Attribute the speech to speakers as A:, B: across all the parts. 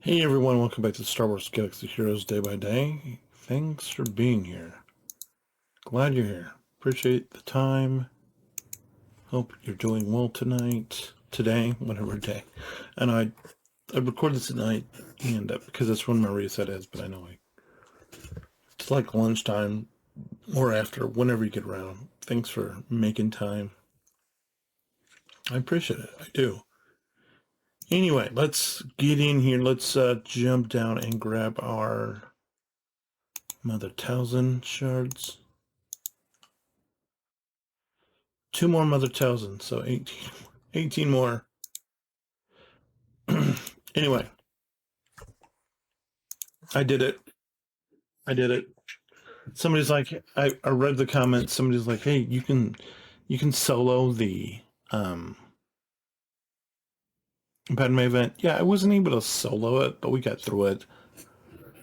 A: Hey everyone, welcome back to Star Wars Galaxy Heroes Day by Day. Thanks for being here. Glad you're here. Appreciate the time. Hope you're doing well today, whatever day. And I record this at night, and because that's when my reset is, but I know it's like lunchtime or after, whenever you get around. Thanks for making time. I appreciate it. I do. Anyway, let's get in here. Let's jump down and grab our Mother Talzin shards. 2 more Mother Talzin, so 18 more. Anyway, I did it. Somebody's like, I read the comments. Somebody's like, hey, you can solo the Padme event. Yeah, I wasn't able to solo it, but we got through it.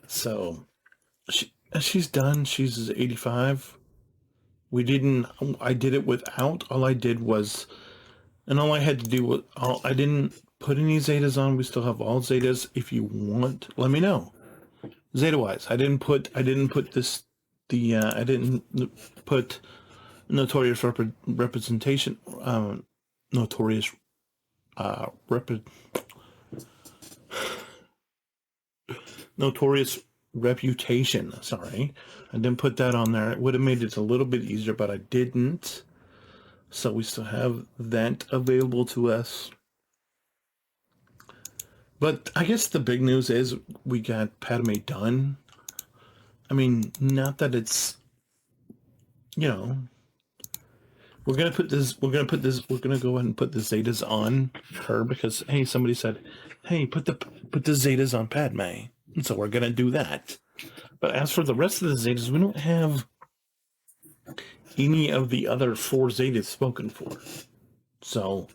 A: So she's done. She's 85. I did it without. All I did was, and all I had to do was, I didn't put any Zetas on. We still have all Zetas. If you want, let me know. Zeta wise, I didn't put this, I didn't put notorious representation, notorious notorious reputation. Sorry, I didn't put that on there. It would have made it a little bit easier, but I didn't. So we still have that available to us. But I guess the big news is we got Padme done. I mean, not that it's, we're gonna go ahead and put the Zetas on her because hey, somebody said, hey, put the Zetas on Padme, and so we're gonna do that. But as for the rest of the Zetas, we don't have any of the other 4 Zetas spoken for. So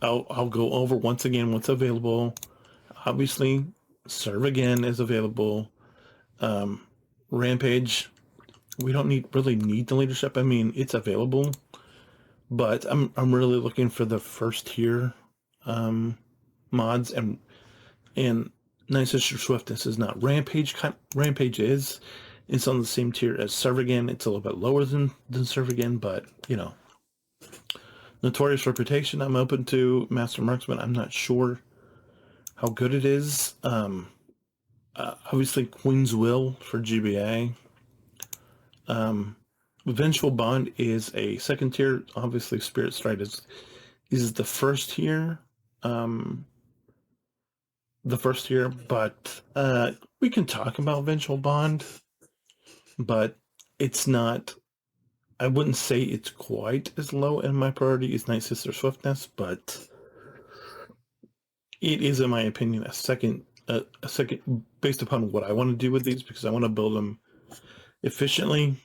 A: I'll go over once again what's available. Obviously, Serve Again is available. Rampage, we don't really need the leadership. I mean, it's available, but I'm really looking for the first tier mods, and Night Sister Swiftness is not. Rampage is. It's on the same tier as Serve Again. It's a little bit lower than Serve Again, but Notorious Reputation, I'm open to. Master Marksman, I'm not sure how good it is. Obviously, Queen's Will for GBA. Vengeful Bond is a second tier. Obviously, Spirit Stride is the first tier. But we can talk about Vengeful Bond, but it's not. I wouldn't say it's quite as low in my priority as Night Sister Swiftness, but it is, in my opinion, a second based upon what I want to do with these, because I want to build them efficiently.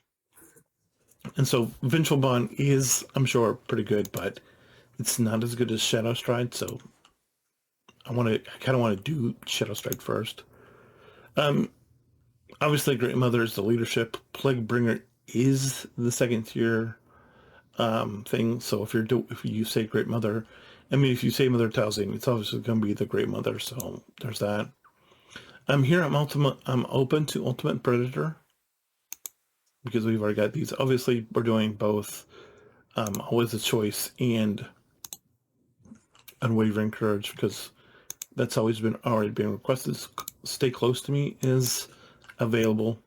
A: And so Vengeful Bond is, I'm sure, pretty good, but it's not as good as Shadow Stride. So I kind of want to do Shadow Stride first. Obviously, Great Mother is the leadership. Plague Bringer is the second tier thing. So if you say Great Mother, I mean, if you say Mother Talzin, it's obviously going to be the Great Mother. So there's that. I'm open to Ultimate Predator, because we've already got these. Obviously, we're doing both Always a Choice and Unwavering Courage, because that's already been requested. Stay Close to Me is available.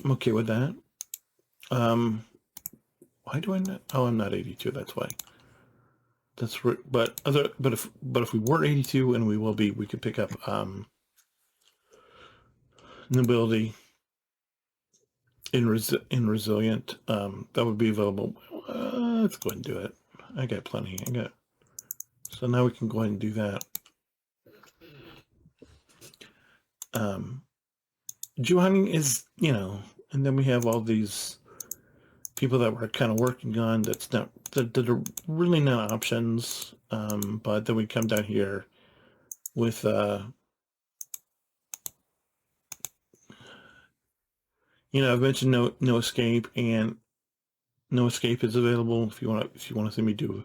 A: I'm okay with that. Why do I not? Oh, I'm not 82. That's why. But if we were 82, and we will be, we could pick up Nobility in Resilient. That would be available. Let's go ahead and do it. I got plenty. So now we can go ahead and do that. Jew hunting is, and then we have all these people that we're kind of working on that are really not options. But then we come down here with I've mentioned no escape, and no escape is available if you want to see me do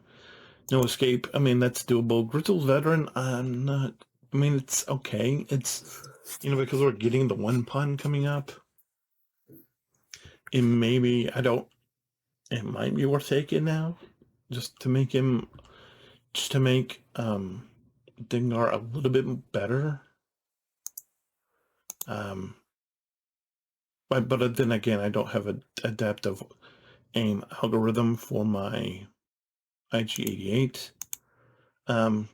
A: No escape. I mean, that's doable. Grizzled veteran. I'm not. I mean, it's okay. It's because we're getting the one pun coming up. And maybe I don't. It might be worth taking now, just to make him, just to make Dingar a little bit better. But then again, I don't have a adaptive aim algorithm for my IG88. And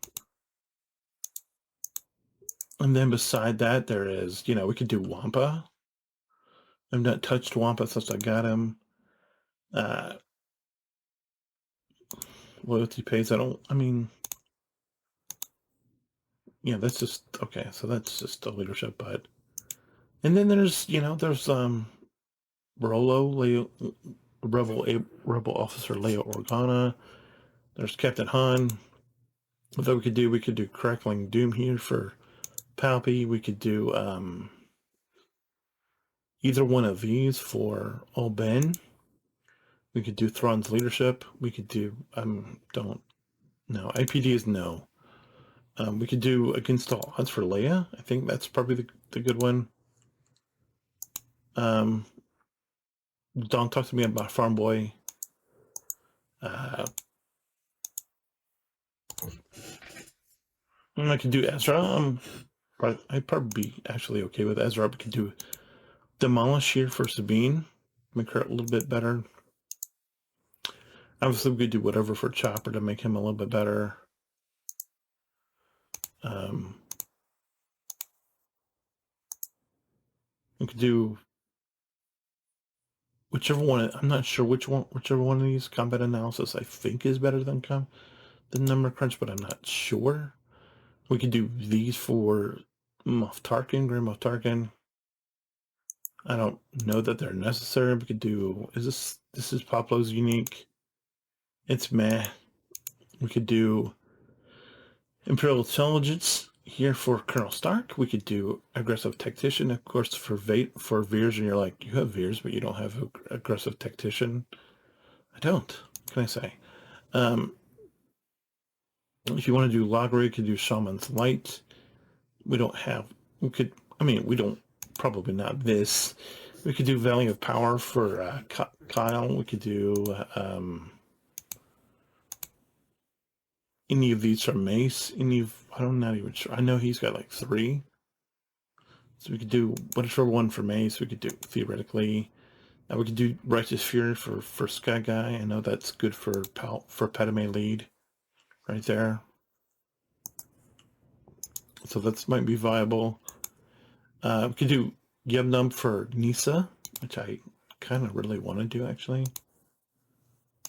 A: then beside that, there is, we could do Wampa. I've not touched Wampa since I got him. Loyalty pays. That's just, okay. So that's just a leadership, but, and then there's Rolo, Rebel Officer Leia Organa. There's Captain Han. What we could do Crackling Doom here for Palpy. We could do either one of these for Olben. We could do Thrawn's leadership. We could do don't no IPD is no. We could do Against All Odds for Leia. I think that's probably the good one. Don't talk to me about Farm Boy. I could do Ezra. But I'd probably be actually okay with Ezra. We could do Demolish here for Sabine. Make her a little bit better. Obviously, we could do whatever for Chopper to make him a little bit better. We could do whichever one. I'm not sure whichever one of these combat analysis I think is better than number crunch, but I'm not sure. We could do these for Moff Tarkin, Grand Moff Tarkin. I don't know that they're necessary. We could do, this is Poplo's unique. It's meh. We could do Imperial Intelligence here for Colonel Stark. We could do Aggressive Tactician, of course, for Veers, and you're like, you have Veers, but you don't have Aggressive Tactician. I don't. What can I say? If you want to do Logray, you could do Shaman's Light. We don't, probably not this. We could do Valley of Power for Kyle. We could do any of these for Mace. I'm not even sure. I know he's got like 3. So we could do whatever one for Mace. We could do theoretically. We could do Righteous Fury for Sky Guy. I know that's good for Padme lead, right there. So that might be viable. We could do Yum for Nisa, which I kind of really want to do actually.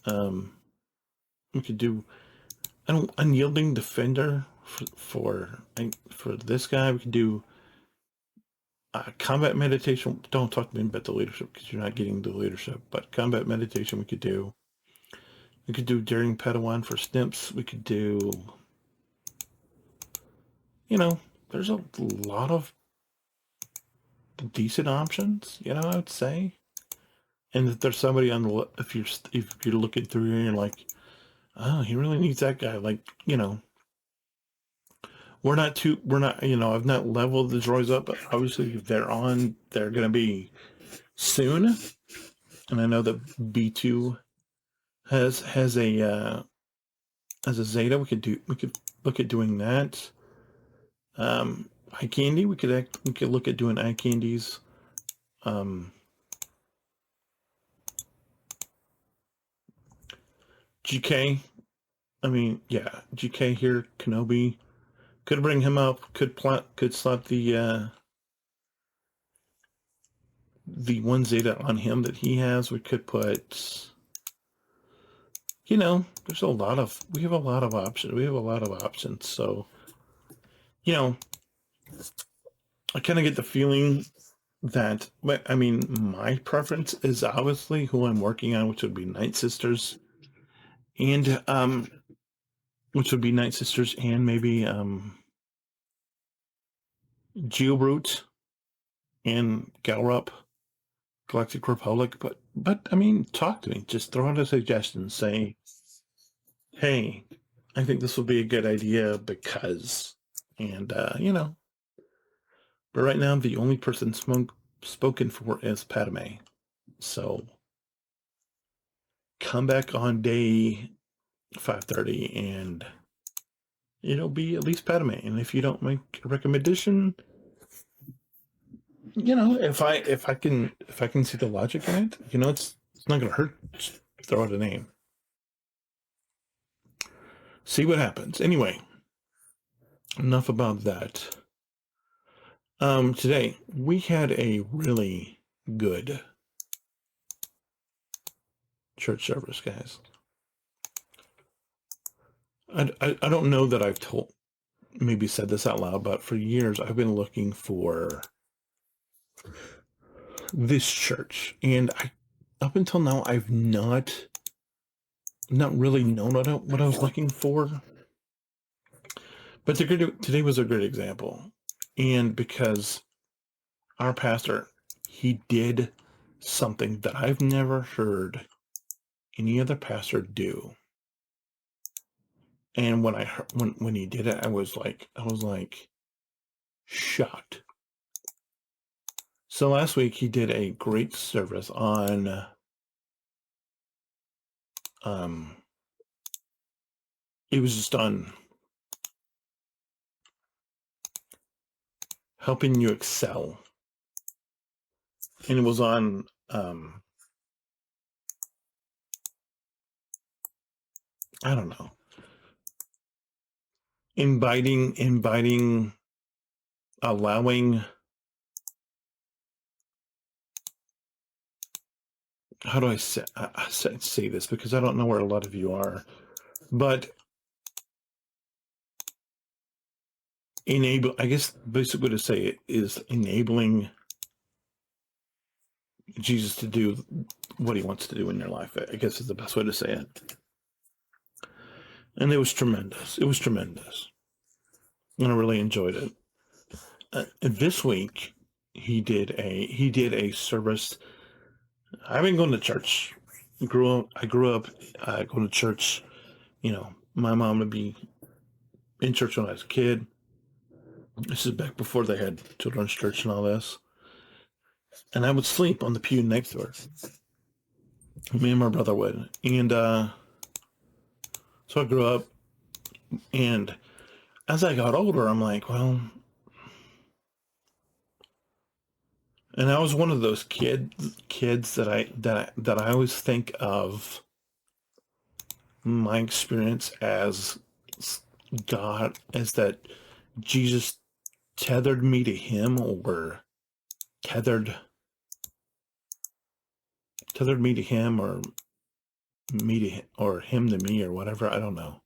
A: We could do an Unyielding Defender for this guy. We could do Combat Meditation. Don't talk to me about the leadership because you're not getting the leadership. But Combat Meditation we could do. We could do Daring Padawan for Snips. We could do, there's a lot of decent options, I would say. And if there's somebody on the, if you're looking through here and you're like, oh, he really needs that guy. Like, we're not, I've not leveled the droids up, but obviously if they're going to be soon. And I know that B2 has a Zeta. We could look at doing that. Eye candy. We could look at doing eye candies. GK. GK here. Kenobi. Could bring him up. Could slap the one Zeta on him that he has. We could put. We have a lot of options. We have a lot of options. So, I kind of get the feeling that, my preference is obviously who I'm working on, which would be Night Sisters, and maybe Geobrute and Galrup, Galactic Republic. But talk to me. Just throw out a suggestion. Say, hey, I think this will be a good idea because, and but right now the only person spoken for is Padme. So come back on day 5:30 and it'll be at least Padme. And if you don't make a recommendation, if I can see the logic in it, it's not gonna hurt. Just throw out a name. See what happens. Anyway, enough about that. Today we had a really good church service, guys. I don't know that I've maybe said this out loud, but for years I've been looking for this church, and up until now I've not really known what I was looking for. But today was a great example, and because our pastor, he did something that I've never heard any other pastor do. And when I heard, when he did it, I was like shocked. So last week he did a great service on it was just on helping you excel. And it was on I don't know, inviting, allowing, how do I say this, because I don't know where a lot of you are, but I guess basically to say it is enabling Jesus to do what he wants to do in your life, I guess is the best way to say it. And it was tremendous. It was tremendous. And I really enjoyed it. This week he did a service. I've been going to church. I grew up going to church. My mom would be in church when I was a kid. This is back before they had children's church and all this. And I would sleep on the pew next to her. Me and my brother would. And so I grew up. And as I got older, I'm like, well, and I was one of those kids that I always think of my experience as God, as that Jesus tethered me to him, or tethered me to him, or me to him, or him to me, or whatever. I don't know.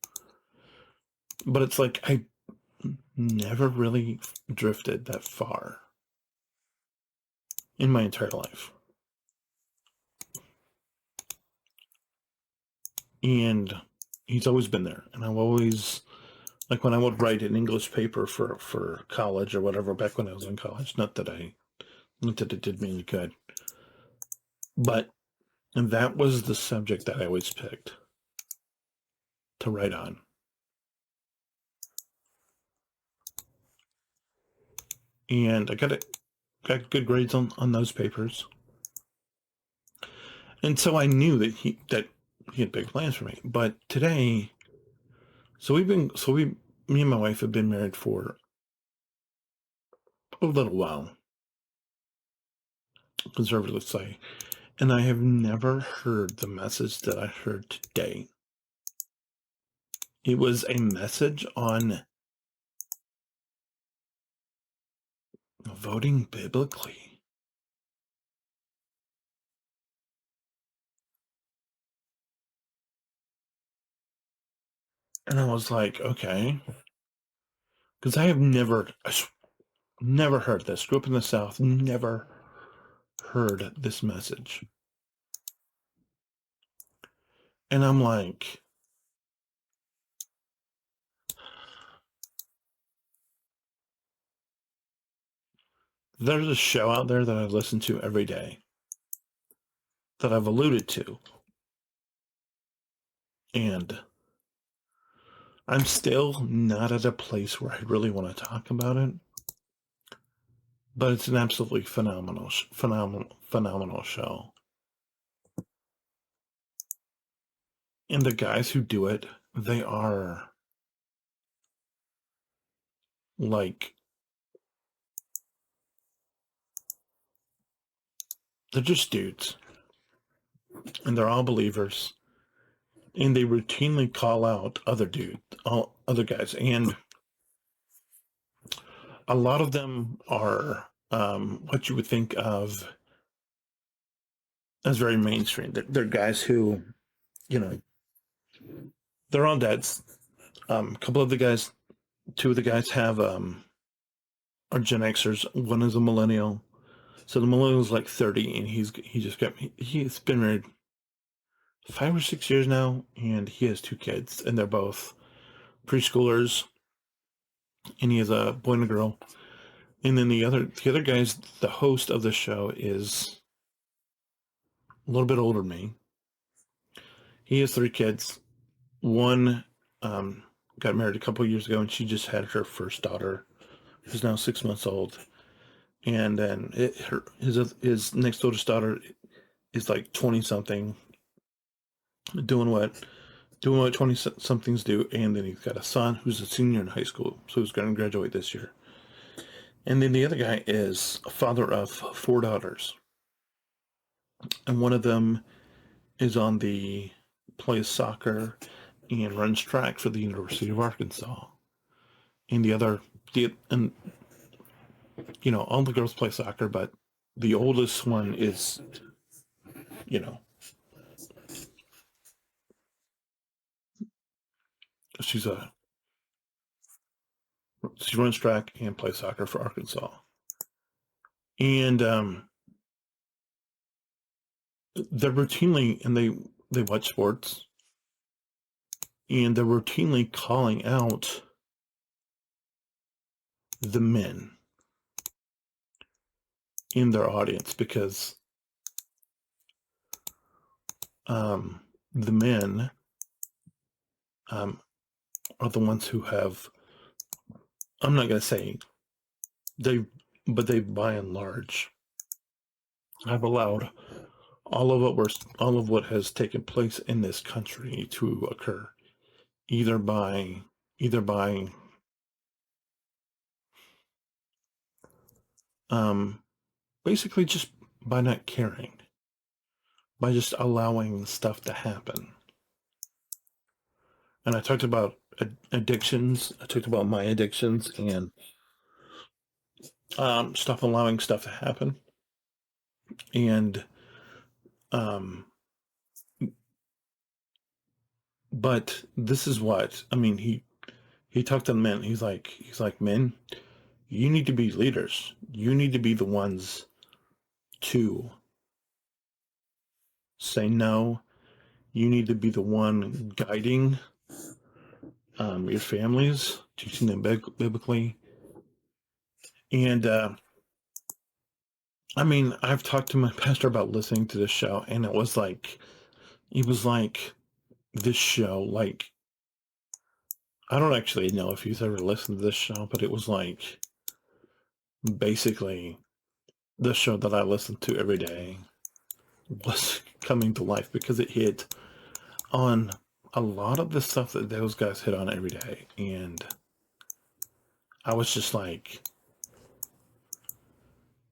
A: But it's like I never really drifted that far in my entire life. And he's always been there. And I've always, like when I would write an English paper for college or whatever, back when I was in college, not that it did me any good, but that was the subject that I always picked to write on. And I got good grades on those papers. And so I knew that he had big plans for me. But today, me and my wife have been married for a little while, conservatively say, and I have never heard the message that I heard today. It was a message on voting biblically. And I was like, okay. Because I have never heard this. Grew up in the South, never heard this message. And I'm like, there's a show out there that I listen to every day that I've alluded to. And I'm still not at a place where I really want to talk about it, but it's an absolutely phenomenal show. And the guys who do it, they are like, they're just dudes, and they're all believers, and they routinely call out all other guys, and a lot of them are what you would think of as very mainstream. They're guys who, you know, they're all dads. A couple of the guys, two of the guys have are Gen Xers. One is a millennial. So the millennial is like 30, and he's been married 5 or 6 years now, and he has two kids, and they're both preschoolers, and he has a boy and a girl. And then the other guy's the host of the show is a little bit older than me. He has three kids. One got married a couple of years ago, and she just had her first daughter, who's now 6 months old. And then his next oldest daughter is like 20 something, doing what 20 somethings do. And then he's got a son who's a senior in high school, so he's going to graduate this year. And then the other guy is a father of four daughters, and one of them is plays soccer and runs track for the University of Arkansas. And and all the girls play soccer, but the oldest one is, you know, she's a she runs track and plays soccer for Arkansas. And they're routinely and they watch sports, and they're routinely calling out the men in their audience because the men are the ones who have, I'm not going to say but they by and large have allowed all of what has taken place in this country to occur, either by basically just by not caring, by just allowing stuff to happen. And I talked about addictions. I talked about my addictions and allowing stuff to happen. And but this is what I mean. He talked to the men. He's like, men, you need to be leaders. You need to be the ones to say no. You need to be the one guiding your families, teaching them biblically. And I mean, I've talked to my pastor about listening to this show, and it was like this show. Like, I don't actually know if he's ever listened to this show, but it was like basically the show that I listened to every day was coming to life because it hit on a lot of the stuff that those guys hit on every day. And I was just like,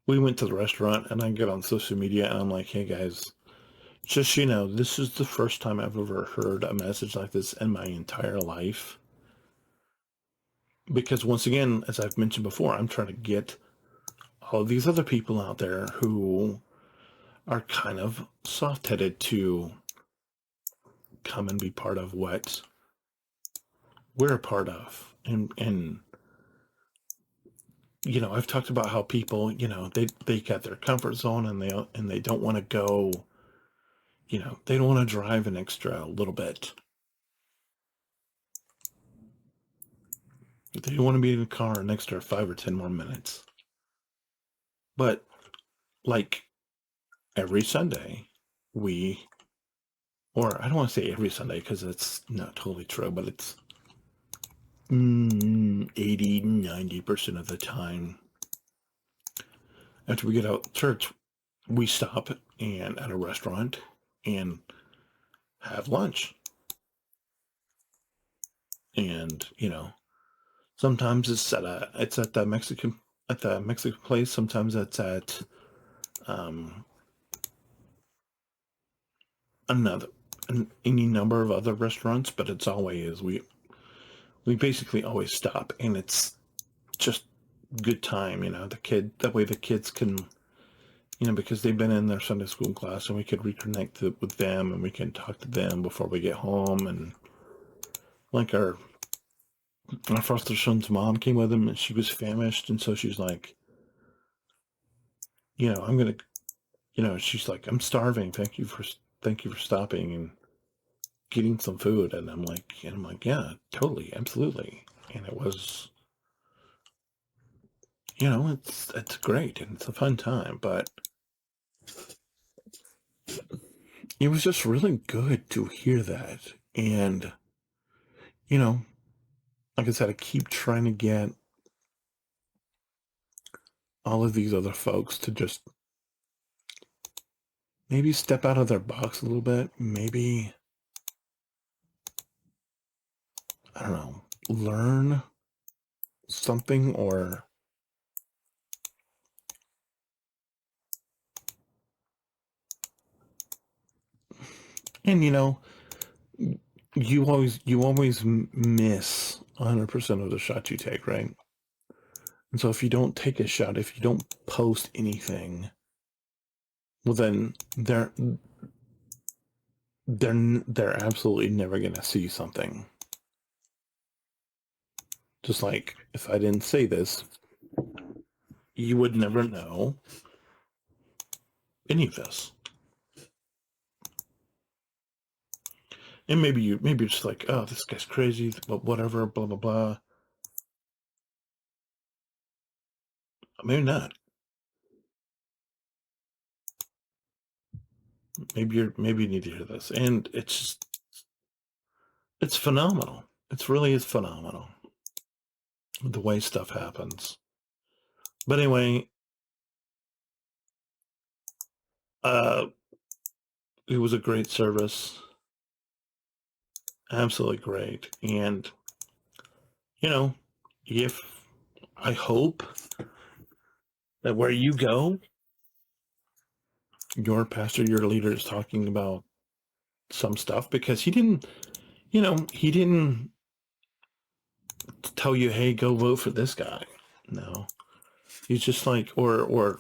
A: we went to the restaurant, and I get on social media and I'm like, hey guys, just, this is the first time I've ever heard a message like this in my entire life. Because once again, as I've mentioned before, I'm trying to get all of these other people out there who are kind of soft-headed to come and be part of what we're a part of. And I've talked about how people, they got their comfort zone, and they don't want to go, they don't want to drive an extra little bit. They don't want to be in a car an extra 5 or 10 more minutes. But like every Sunday, or I don't want to say every Sunday because it's not totally true, but 80, 90% of the time, after we get out of church, we stop and at a restaurant and have lunch. And, sometimes it's at the Mexican place. Sometimes it's at any number of other restaurants, but it's always we basically always stop, and it's just good time. That way the kids can, because they've been in their Sunday school class, and we could reconnect with them, and we can talk to them before we get home. And like our foster son's mom came with him, and she was famished, and so she's like, I'm gonna, she's like, I'm starving. Thank you for stopping and getting some food. And I'm like, yeah, totally, absolutely. And it was, it's great, and it's a fun time. But it was just really good to hear that. And, like I said, I keep trying to get all of these other folks to just maybe step out of their box a little bit. Maybe, I don't know, learn something, and you always miss 100% of the shots you take, right? And so if you don't take a shot, if you don't post anything, well, then they're absolutely never going to see something. Just like if I didn't say this, you would never know any of this. And maybe you're just like, oh, this guy's crazy, but whatever, blah blah blah. Maybe not. Maybe you need to hear this, and it's phenomenal. It really is phenomenal the way stuff happens. But anyway, it was a great service, absolutely great. And if I hope that where you go, your pastor, your leader is talking about some stuff, because he didn't tell you, hey, go vote for this guy. No, he's just like, or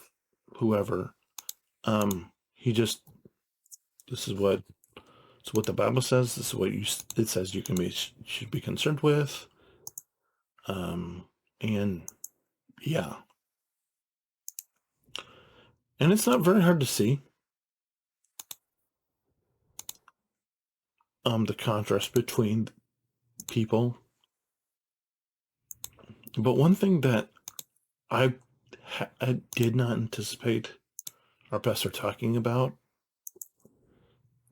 A: whoever. He just, this is what the Bible says. This is what it says you should be concerned with. And yeah, and it's not very hard to see the contrast between people. But one thing that I did not anticipate our pastor talking about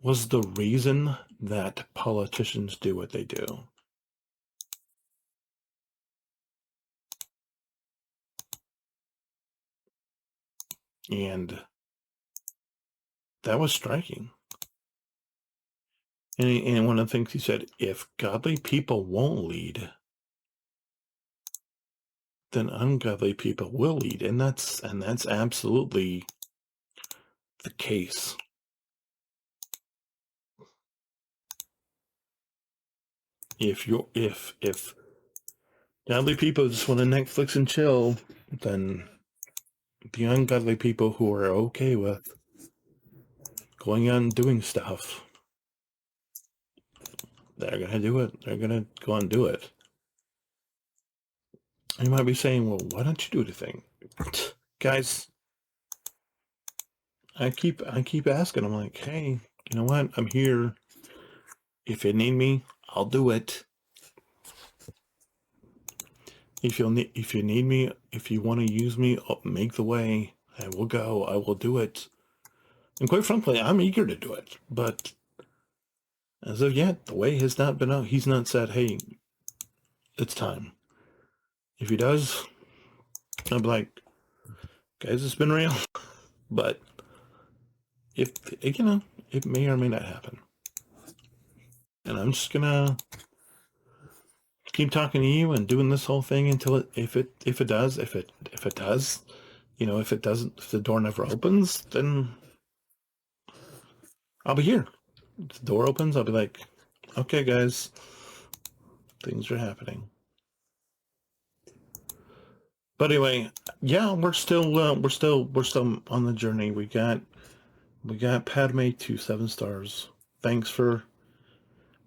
A: was the reason that politicians do what they do. And that was striking. And one of the things he said, if godly people won't lead, then ungodly people will lead. And that's absolutely the case. If godly people just want to Netflix and chill, then the ungodly people who are okay with going out and doing stuff, they're going to do it. They're going to go and do it. You might be saying, well, why don't you do anything? Guys, I keep asking. I'm like, hey, you know what? I'm here. If you need me, I'll do it. If you need me, if you want to use me, I'll make the way. I will go. I will do it. And quite frankly, I'm eager to do it. But as of yet, the way has not been out. He's not said, hey, it's time. If he does, I'll be like, guys, it's been real. But if, it may or may not happen. And I'm just gonna keep talking to you and doing this whole thing until if it does, if it does, if it doesn't, if the door never opens, then I'll be here. If the door opens, I'll be like, okay, guys, things are happening. But anyway, yeah, we're still on the journey. We got Padme to 7 stars. Thanks for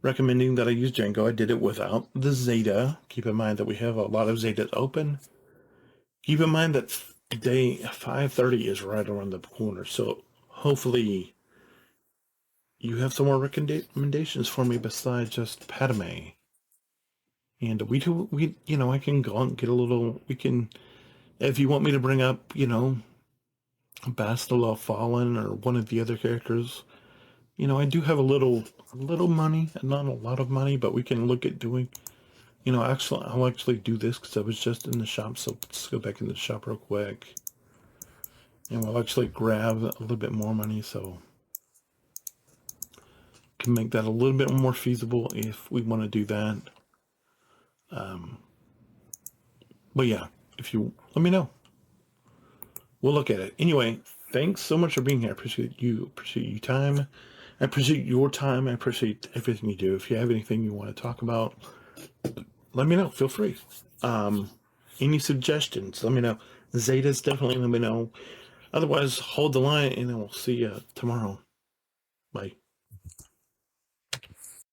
A: recommending that I use Django. I did it without the Zeta. Keep in mind that we have a lot of Zetas open. Keep in mind that day 5:30 is right around the corner. So hopefully you have some more recommendations for me besides just Padme. And I can go and get a little, if you want me to bring up, Bastila Fallen or one of the other characters, I do have a little money, not a lot of money, but we can look at doing, I'll actually do this because I was just in the shop. So let's go back into the shop real quick. And we'll actually grab a little bit more money so can make that a little bit more feasible if we want to do that. But yeah, if you let me know, we'll look at it. Anyway, thanks so much for being here. I appreciate you time. I appreciate your time. I appreciate everything you do. If you have anything you want to talk about, let me know. Feel free. Any suggestions, let me know. Zetas, definitely let me know. Otherwise, hold the line and we'll see you tomorrow. Bye.